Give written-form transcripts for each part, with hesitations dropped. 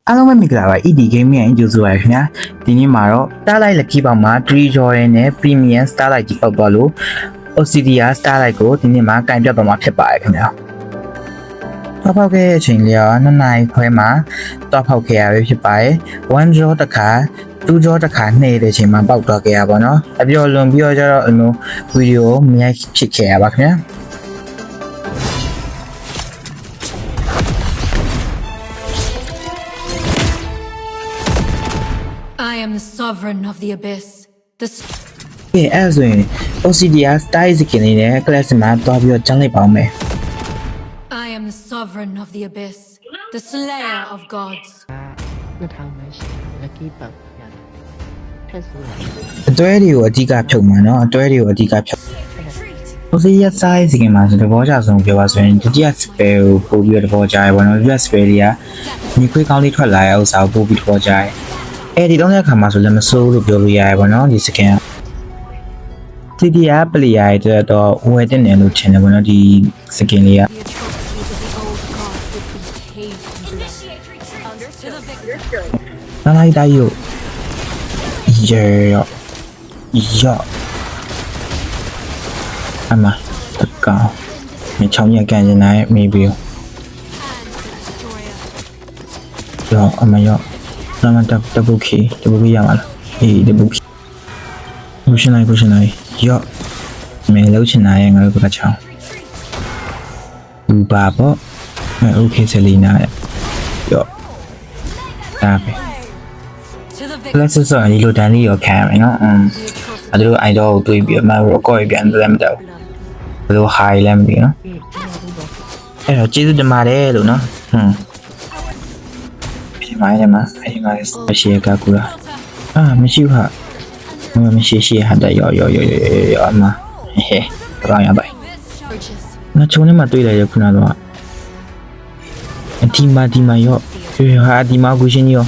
အားလုံးပဲမင်္ဂလာပါ ED Gaming ရဲ့ ကြိုဆိုပါရခင်ဗျာဒီနေ့မှာတော့ Starlight Lucky Box မှာ Tree Jordan နဲ့ Premium Starlight ကြီးပောက်သွားလို့ Obsidia Starlight ကိုဒီနေ့မှာကင်ပြတ်သွားမှာဖြစ်ပါတယ်ခင်ဗျာတော့ဖောက်ခဲ့တဲ့အချိန်လေးက2နာရီခွဲမှာတော့ဖောက်ခဲ့ရပြီဖြစ်ပါတယ်1 draw တစ်ခါ2 draw တစ်ခါနှိမ့်တဲ့အချိန်မှာပေါက်သွားခဲ့ရပါတော့အပြော်လွန်ပြီးတော့ကျတော့ဗီဒီယိုမရိုက်ဖြစ်ခဲ့ရပါခင်ဗျာI am the sovereign of the abyss. The အဲ့ဆိုရင် Obsidia Style Skin လေးနဲ့ class မှာတွားပြီးတော့ကျန်းလိုက်ပါဦးမယ် I am the sovereign of the abyss, the slayer of gods. နှစ်ထောင်ပဲရှိလက်ကီးပတ်ရတယ်ထက်ဆို အတွဲတွေကိုအဓိကဖြုတ်မှာเนาะအတွဲတွေကိုအဓိကဖြုတ် Obsidia Style Skin မှာဆိုတော့ကြဆုံးပြောပါဆိုရင်ဒုတိယ spell ကိုပို့ပြီးတော့ပေါ်ကြရပါတော့ဒုတိယ spell တွေကမြေခွေးကောင်းလေးထွက်လာရဥစ္စာကိုပို့ပြီးတော့ကြရအဲ့ဒီတော့တဲ့အခါမှာဆိုလည်းမစိုးလို့ပြောလို့ရရပါတော့ဒီ skin ကဒီယာပလီယာရဲ့တော့ဝယ်တင်တယ်လို့ထင်တယ်ဗောနော်ဒီ skin လေးက The atrocities of the old gods would be paid to the victor. လာလိုက်တိုင်းရောအမတကောင်မြေချောင်းရကန်နေနိုင်မေးပြီးရောအမရောလာမတပုတ်ခီရမှာလားအေးတပုတ်ခီကိုရှင်လိုက်ရောမဲလုံးချင်နိုင်ငါတို့ကချောင်းဘာပေါ့โอเคဆလီနာရောဒါပဲ To the victor. လက်စစောဒီလိုတန်းလေးရောခံရမယ်နော်အဲ့ဒါတို့ idol ကိုတွေးပြီးအမရောကော့ရပြန်တယ်မတော့ဘယ်လို high လဲမသိနော်အဲ့တော့ကျေးဇူးတင်ပါတယ်လို့နော်ဒီမိုင်းထဲမှာအဲ့ဒီမှာရှိရကကူလာမရှိဟာမရှိဟာတရောအမဟဲ့ဘာရပါ့ Purchase. ငါချုံထဲမှာတွေ့လိုက်ရခုနကတော့ဒီမှာရောဟာဒီမှာကူရှင်ရော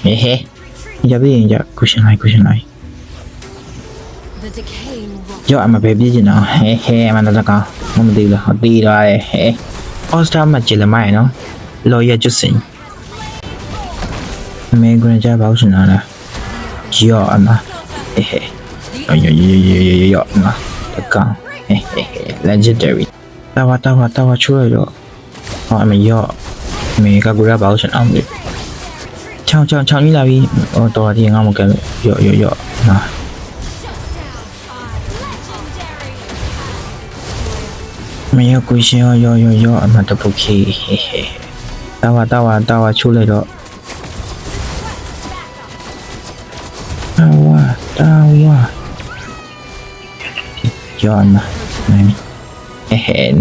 ဟဲ့ရပြီရင်ကြကူရှင်လိုက် The decaying rock. ရောအမပဲပြည့်ကျင်တော့ဟဲ့အမတော့ကောင်းမသိဘူးလားဟောတီးသွားတယ်ဟဲ့အော်စတာမှာကြည်လမိုင်းနော်လော်ရကျွတ်စင်အမေကကြပါဦးရှင်လားရောအမဟဲ့ရောအမတကောင်ဟဲ့ legendary တာဝါချိုးရတော့ဟောအမေရောအမေကကူရပါဦးရှင်အောင်လေချောင်းကြီးလာပြီဟောတော်ဒီငါမကဲရောနာမရကူရှင်ရောအမတပုတ်ခီတာဝါချိုးလိုက်တော့တာဝါရောအမနိုင်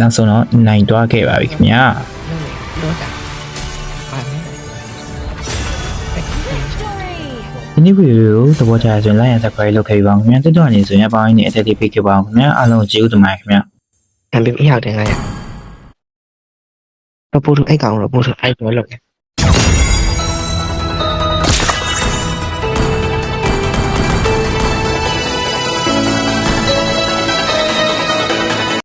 နောက်ဆုံးတော့နိုင်သွားခဲ့ပါပြီခင်ဗျာ လို့တာပါမယ် ဒီနေ့ဗီဒီယိုသဘောကျဆိုရင် like and subscribe လုပ်ခဲ့ပါဦးခင်ဗျာတက်တော့နေဆိုရင်အပိုင်းနဲ့အသက်တွေပေးခဲ့ပါဦးခင်ဗျာအားလုံးကျေးဇူးတင်ပါတယ်ခင်ဗျာ အမေအရောက်တယ်ငါရပပူတူအိုက်ကောင်တော့ပူတူအိုက်တော့လောက်တယ်